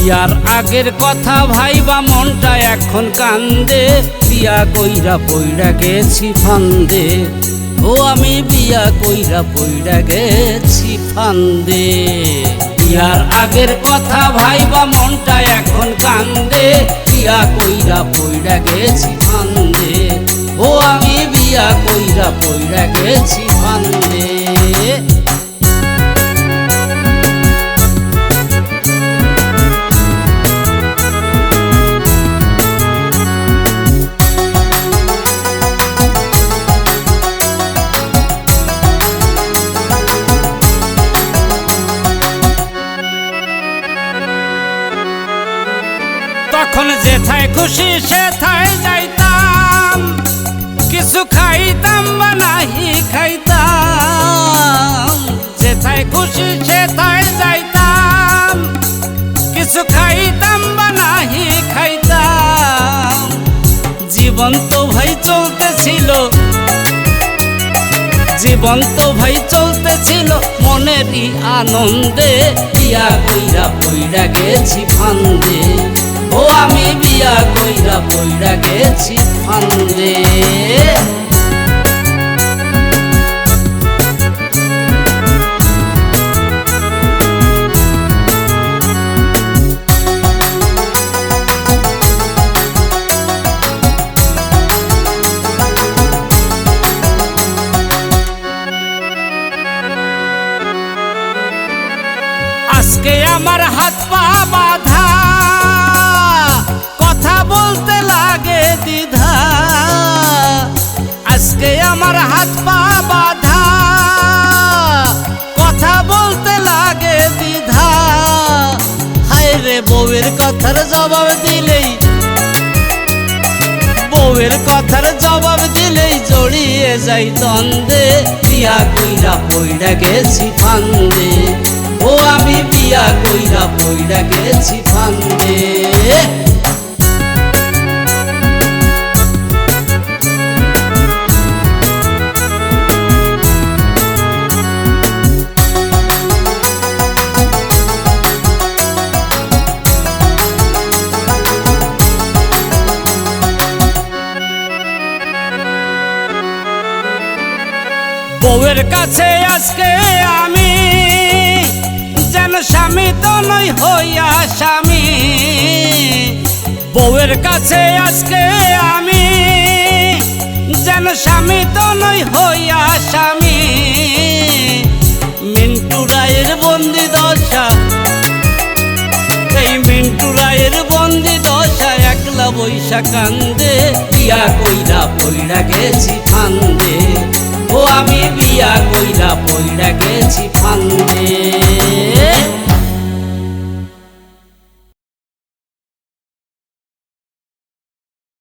বিয়ার আগের কথা ভাইবা মনটা এখন কান্দে, বিয়া কইরা পইড়া গেছি ফান্দে। ও আমি বিয়া কইরা পইড়া গেছি ফান্দে। বিয়ার আগের কথা ভাইবা মনটা এখন কান্দে, বিয়া কইরা পইড়া গেছি ফান্দে। ও আমি বিয়া কইরা পইড়া গেছি ফান্দে। তখন যেথায় খুশি সেথায় যাইতাম, কিছু খাইতাম বা নাহি খাইতাম। যেথায় খুশি সেথায় যাইতাম, কিছু খাইতাম বা নাহি খাইতাম। জীবন তো ভাই চলতেছিল, জীবন তো ভাই চলতেছিল মনেরই আনন্দে। বিয়া কইরা পইড়া গেছি ফান্দে। ও আমি বিয়া কইরা পইড়া গেছি ফান্দে। আজকে আমার হাত পা বাঁধা, কথা বলতে লাগে দ্বিধা। আজকে আমার হাত পা বাঁধা, কথা বলতে লাগে দ্বিধা। হায় রে বউয়ের কথার জবাব দিলেই, বউয়ের কথার জবাব দিলেই জড়িয়ে যাই দ্বন্দ্বে। বিয়া কইরা পইড়া গেছি ফান্দে। ও আমি বিয়া কইরা পইড়া গেছি ফান্দে। বউয়ের কাছে আজকে আমি যেন স্বামী তো নই হইয়া স্বামী। বউয়ের কাছে আজকে আমি যেন স্বামী তো নই হইয়া স্বামী। মিন্টু রায়ের বন্দি দশা, এই মিন্টু রায়ের বন্দি দশা একলা বৈশা কান্দে। বিয়া কইরা পইড়া গেছি ফান্দে। ও আমি বিয়া কইরা পইড়া গেছি ফান্দে।